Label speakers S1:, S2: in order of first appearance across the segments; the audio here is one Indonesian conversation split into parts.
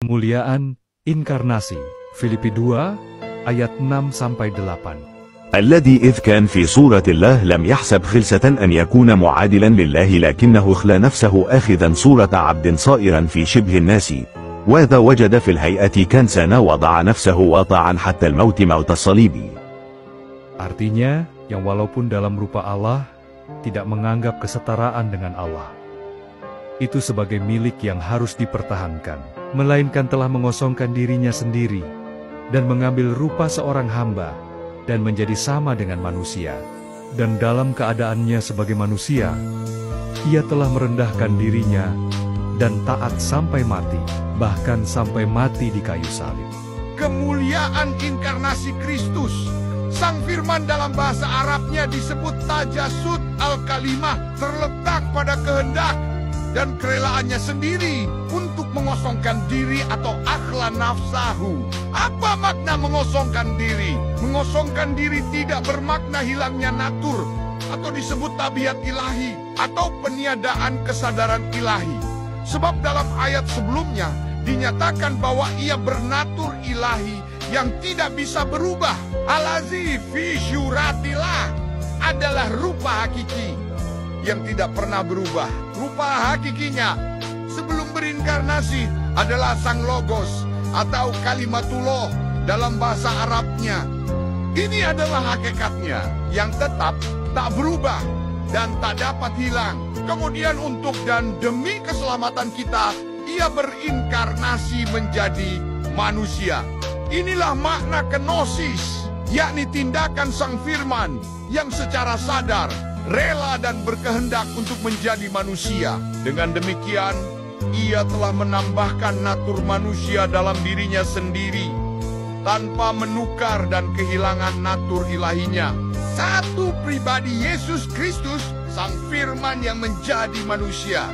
S1: Kemuliaan Inkarnasi, Filipi 2, ayat 6-8.
S2: الذي إذ كان في صورة الله لم يحسب خلسة أن يكون معادلا لله لكنه اخلى نفسه آخذا صورة عبد صائرا في شبه الناس وإذا وجد في الهيئة كنسا وضع نفسه واطاعا حتى الموت موت الصليب.
S1: Artinya, yang walaupun dalam rupa Allah, tidak menganggap kesetaraan dengan Allah itu sebagai milik yang harus dipertahankan, melainkan telah mengosongkan dirinya sendiri dan mengambil rupa seorang hamba dan menjadi sama dengan manusia. Dan dalam keadaannya sebagai manusia, ia telah merendahkan dirinya dan taat sampai mati, bahkan sampai mati di kayu salib.
S3: Kemuliaan inkarnasi Kristus. Sang Firman dalam bahasa Arabnya disebut tajasud al-kalimah, terletak pada kehendak dan kerelaannya sendiri untuk mengosongkan diri atau akhla nafsahu. Apa makna mengosongkan diri? Mengosongkan diri tidak bermakna hilangnya natur atau disebut tabiat ilahi atau peniadaan kesadaran ilahi. Sebab dalam ayat sebelumnya dinyatakan bahwa ia bernatur ilahi yang tidak bisa berubah. Alazi fi syuratillah adalah rupa hakiki yang tidak pernah berubah. Rupa hakikinya sebelum berinkarnasi adalah sang logos atau kalimatullah dalam bahasa Arabnya. Ini adalah hakikatnya yang tetap tak berubah dan tak dapat hilang. Kemudian untuk dan demi keselamatan kita, ia berinkarnasi menjadi manusia. Inilah makna kenosis, yakni tindakan Sang Firman yang secara sadar rela dan berkehendak untuk menjadi manusia. Dengan demikian, ia telah menambahkan natur manusia dalam dirinya sendiri, tanpa menukar dan kehilangan natur ilahinya. Satu pribadi Yesus Kristus, Sang Firman yang menjadi manusia.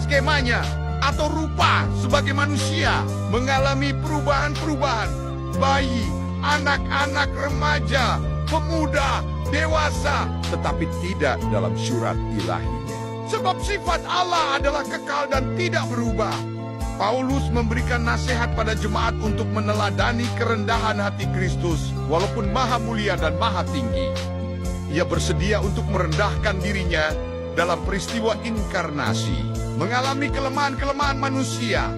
S3: Skemanya atau rupa sebagai manusia mengalami perubahan-perubahan. Bayi, anak-anak remaja, pemuda, dewasa, tetapi tidak dalam syurat ilahinya. Sebab sifat Allah adalah kekal dan tidak berubah. Paulus memberikan nasihat pada jemaat untuk meneladani kerendahan hati Kristus, walaupun maha mulia dan maha tinggi. Ia bersedia untuk merendahkan dirinya dalam peristiwa inkarnasi, mengalami kelemahan-kelemahan manusia,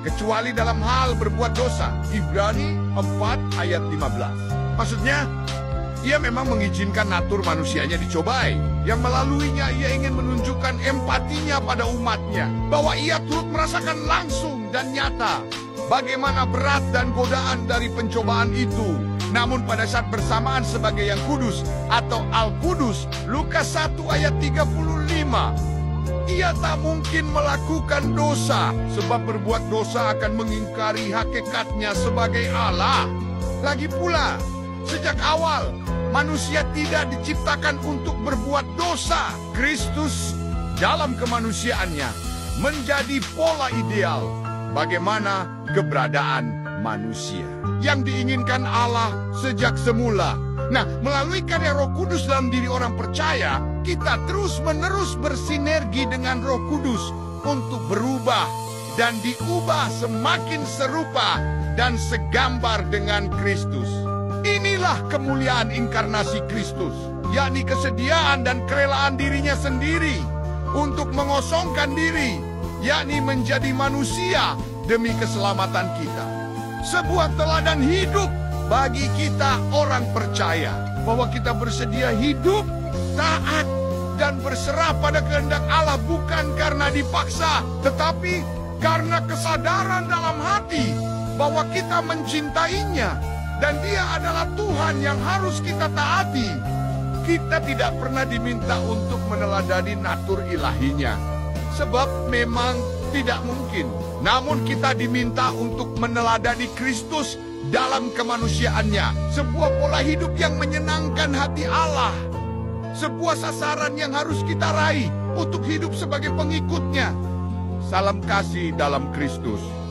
S3: kecuali dalam hal berbuat dosa. Ibrani 4 ayat 15. Maksudnya, ia memang mengizinkan natur manusianya dicobai, yang melaluinya ia ingin menunjukkan empatinya pada umatnya, bahwa ia turut merasakan langsung dan nyata bagaimana berat dan godaan dari pencobaan itu. Namun pada saat bersamaan sebagai yang kudus atau Al-Kudus, Lukas 1 ayat 35, ia tak mungkin melakukan dosa, sebab berbuat dosa akan mengingkari hakikatnya sebagai Allah. Lagi pula, sejak awal, manusia tidak diciptakan untuk berbuat dosa. Kristus dalam kemanusiaannya menjadi pola ideal bagaimana keberadaan manusia yang diinginkan Allah sejak semula. Nah, melalui karya Roh Kudus dalam diri orang percaya, kita terus-menerus bersinergi dengan Roh Kudus untuk berubah dan diubah semakin serupa dan segambar dengan Kristus. Inilah kemuliaan inkarnasi Kristus, yakni kesediaan dan kerelaan dirinya sendiri untuk mengosongkan diri, yakni menjadi manusia demi keselamatan kita. Sebuah teladan hidup bagi kita orang percaya, bahwa kita bersedia hidup, taat, dan berserah pada kehendak Allah bukan karena dipaksa, tetapi karena kesadaran dalam hati bahwa kita mencintainya dan Dia adalah Tuhan yang harus kita taati. Kita tidak pernah diminta untuk meneladani natur ilahinya, sebab memang tidak mungkin. Namun kita diminta untuk meneladani Kristus dalam kemanusiaannya. Sebuah pola hidup yang menyenangkan hati Allah. Sebuah sasaran yang harus kita raih untuk hidup sebagai pengikutnya. Salam kasih dalam Kristus.